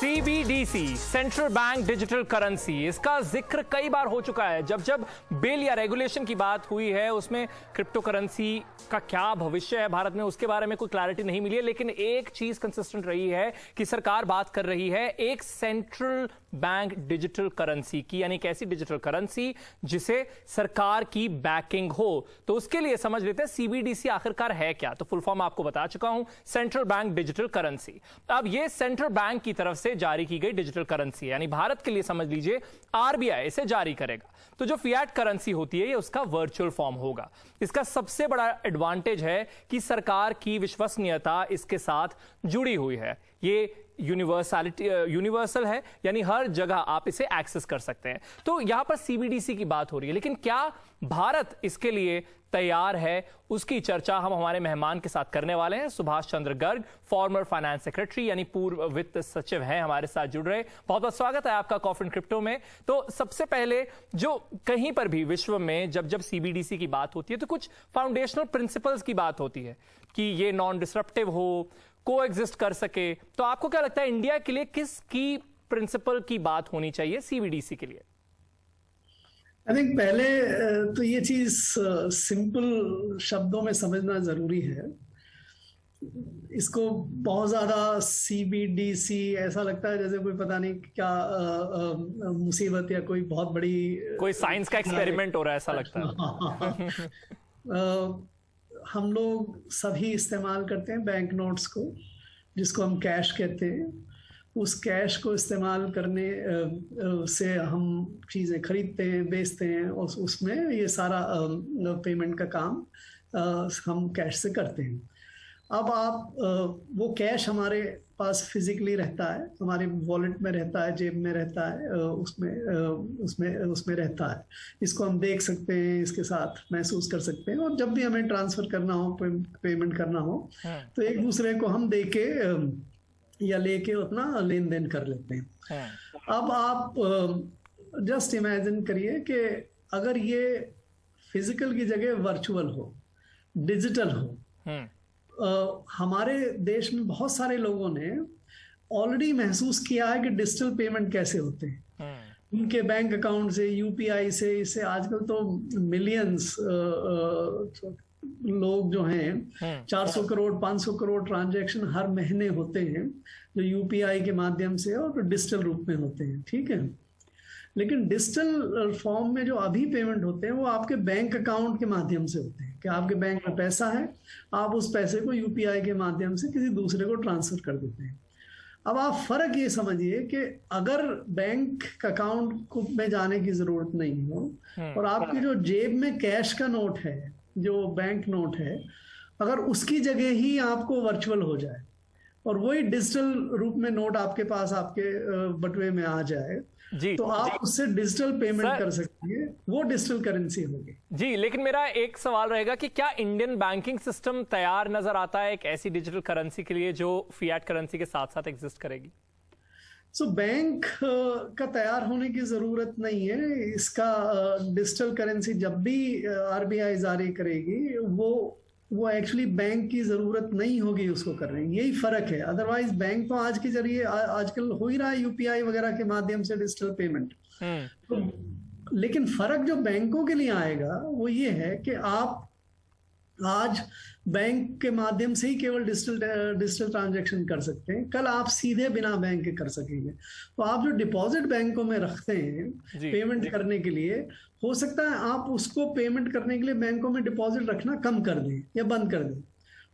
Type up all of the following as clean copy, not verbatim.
CBDC, central bank digital currency, इसका जिक्र कई बार हो चुका है। जब जब बिल या रेगुलेशन की बात हुई है, उसमें क्रिप्टो करेंसी का क्या भविष्य है भारत में, उसके बारे में कोई क्लैरिटी नहीं मिली है। लेकिन एक चीज कंसिस्टेंट रही है कि सरकार बात कर रही है एक सेंट्रल बैंक डिजिटल करेंसी की, यानी एक ऐसी डिजिटल करेंसी जिसे सरकार की बैकिंग हो। तो उसके लिए समझ लेते हैं सीबीडीसी आखिरकार है क्या। तो फुल फॉर्म आपको बता चुका हूं, सेंट्रल बैंक डिजिटल करेंसी। अब ये सेंट्रल बैंक की तरफ से जारी की गई डिजिटल करेंसी, यानी भारत के लिए समझ लीजिए आरबीआई इसे जारी करेगा। तो जो फिएट करेंसी होती है, ये उसका वर्चुअल फॉर्म होगा। इसका सबसे बड़ा एडवांटेज है कि सरकार की विश्वसनीयता इसके साथ जुड़ी हुई है। ये यूनिवर्सल है, यानी हर जगह आप इसे एक्सेस कर सकते हैं। तो यहां पर सीबीडीसी की बात हो रही है, लेकिन क्या भारत इसके लिए तैयार है, उसकी चर्चा हम हमारे मेहमान के साथ करने वाले हैं। Subhash Chandra Garg, former finance secretary यानी पूर्व वित्त सचिव हैं, हमारे साथ जुड़ रहे। बहुत बहुत स्वागत है आपका कॉफी एंड क्रिप्टो में। तो सबसे पहले, जो कहीं पर भी विश्व में जब जब सीबीडीसी की बात होती है तो कुछ फाउंडेशनल प्रिंसिपल्स की बात होती है कि ये नॉन डिसरप्टिव हो, कोएग्जिस्ट कर सके। तो आपको क्या लगता है इंडिया के लिए किस की प्रिंसिपल की बात होनी चाहिए सीबीडीसी के लिए? आई थिंक पहले तो ये चीज सिंपल शब्दों में समझना जरूरी है। इसको बहुत ज्यादा सीबीडीसी ऐसा लगता है जैसे कोई पता नहीं क्या मुसीबत या कोई बहुत बड़ी कोई साइंस का एक्सपेरिमेंट हो रहा है, ऐसा लगता है। हम लोग सभी इस्तेमाल करते हैं बैंक नोट्स को, जिसको हम कैश कहते हैं। उस कैश को इस्तेमाल करने से हम चीज़ें खरीदते हैं, बेचते हैं, और उसमें ये सारा पेमेंट का काम हम कैश से करते हैं। अब आप वो कैश हमारे पास फिजिकली रहता है, हमारे वॉलेट में रहता है, जेब में रहता है, उसमें रहता है। इसको हम देख सकते हैं, इसके साथ महसूस कर सकते हैं, और जब भी हमें ट्रांसफर करना हो, पेमेंट करना हो, तो एक दूसरे को हम दे के या लेके अपना लेन देन कर लेते हैं। अब आप जस्ट इमेजिन करिए कि अगर ये फिजिकल की जगह वर्चुअल हो, डिजिटल हो। हमारे देश में बहुत सारे लोगों ने ऑलरेडी महसूस किया है कि डिजिटल पेमेंट कैसे होते हैं। उनके बैंक अकाउंट से, यूपीआई से, इससे आजकल तो मिलियंस लोग जो हैं 400 करोड़ 500 करोड़ ट्रांजैक्शन हर महीने होते हैं, जो यूपीआई के माध्यम से और डिजिटल रूप में होते हैं। ठीक है, लेकिन डिजिटल फॉर्म में जो अभी पेमेंट होते हैं वो आपके बैंक अकाउंट के माध्यम से होते हैं कि आपके बैंक में पैसा है, आप उस पैसे को यूपीआई के माध्यम से किसी दूसरे को ट्रांसफर कर देते हैं। अब आप फर्क ये समझिए कि अगर बैंक अकाउंट में जाने की जरूरत नहीं हो और आपकी जो जेब में कैश का नोट है, जो बैंक नोट है, अगर उसकी जगह ही आपको वर्चुअल हो जाए और वही डिजिटल रूप में नोट आपके पास, आपके बटुए में आ जाए, जी, तो आप उससे डिजिटल पेमेंट कर सकते हैं। वो डिजिटल करेंसी होगी। जी, लेकिन मेरा एक सवाल रहेगा कि क्या इंडियन बैंकिंग सिस्टम तैयार नजर आता है एक ऐसी डिजिटल करेंसी के लिए जो फिएट करेंसी के साथ साथ एग्जिस्ट करेगी? बैंक का तैयार होने की जरूरत नहीं है। इसका डिजिटल करेंसी जब भी आरबीआई जारी करेगी, वो एक्चुअली बैंक की जरूरत नहीं होगी उसको करने। यही फर्क है। अदरवाइज बैंक तो आज के जरिए आजकल हो ही रहा है, यूपीआई वगैरह के माध्यम से डिजिटल पेमेंट। तो लेकिन फर्क जो बैंकों के लिए आएगा वो ये है कि आप आज बैंक के माध्यम से ही केवल डिजिटल ट्रांजैक्शन कर सकते हैं। कल आप सीधे बिना बैंक के कर सकेंगे। तो आप जो डिपॉजिट बैंकों में रखते हैं पेमेंट करने के लिए, हो सकता है आप उसको पेमेंट करने के लिए बैंकों में डिपॉजिट रखना कम कर दें या बंद कर दें।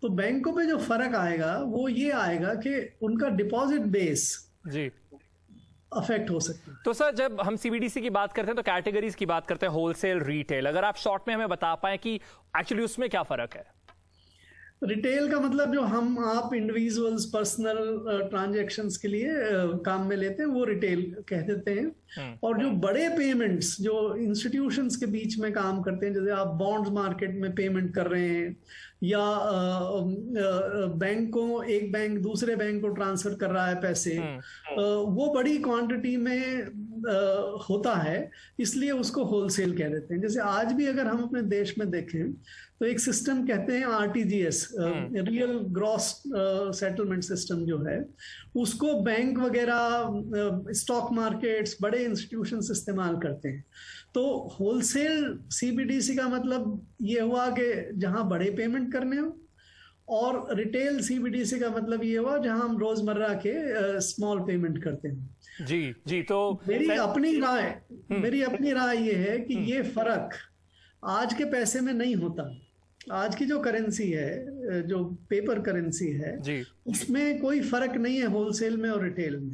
तो बैंकों पे जो फर्क आएगा वो ये आएगा कि उनका डिपॉजिट बेस जी अफेक्ट हो सकता है। तो सर, जब हम सीबीडीसी की बात करते हैं तो कैटेगरीज की बात करते हैं, होलसेल, रिटेल। अगर आप शॉर्ट में हमें बता पाए कि एक्चुअली उसमें क्या फर्क है? रिटेल का मतलब जो आप इंडिविजुअल्स पर्सनल ट्रांजैक्शंस के लिए काम में लेते हैं, वो रिटेल कह देते हैं। और जो बड़े पेमेंट्स जो इंस्टीट्यूशंस के बीच में काम करते हैं, जैसे आप बॉन्ड्स मार्केट में पेमेंट कर रहे हैं या बैंक को, एक बैंक दूसरे बैंक को ट्रांसफर कर रहा है पैसे, वो बड़ी क्वांटिटी में होता है, इसलिए उसको होलसेल कह देते हैं। जैसे आज भी अगर हम अपने देश में देखें तो एक सिस्टम कहते हैं RTGS, real gross settlement system जो है, उसको बैंक वगैरह, स्टॉक मार्केट्स, बड़े इंस्टीट्यूशंस इस्तेमाल करते हैं। तो होलसेल सीबीडीसी का मतलब ये हुआ कि जहां बड़े पेमेंट करने हो, और रिटेल सीबीडीसी का मतलब ये हुआ जहां हम रोजमर्रा के स्मॉल पेमेंट करते हैं। जी जी। तो मेरी अपनी राय ये है कि ये फर्क आज के पैसे में नहीं होता। आज की जो करेंसी है, जो पेपर करेंसी है, उसमें कोई फर्क नहीं है होलसेल में और रिटेल में।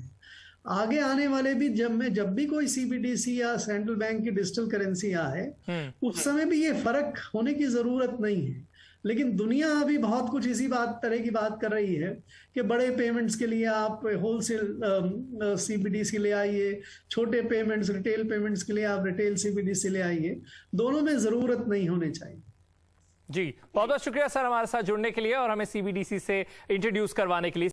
आगे आने वाले भी जब भी कोई सीबीडीसी या सेंट्रल बैंक की डिजिटल करेंसी आए, उस समय भी ये फर्क होने की जरूरत नहीं है। लेकिन दुनिया अभी बहुत कुछ इसी तरह की बात कर रही है कि बड़े पेमेंट्स के लिए आप होलसेल सीबीडीसी ले आइए, छोटे पेमेंट्स, रिटेल पेमेंट्स के लिए आप रिटेल सीबीडीसी ले आइए। दोनों में जरूरत नहीं होनी चाहिए। जी, बहुत बहुत शुक्रिया सर हमारे साथ जुड़ने के लिए और हमें सीबीडीसी से इंट्रोड्यूस करवाने के लिए।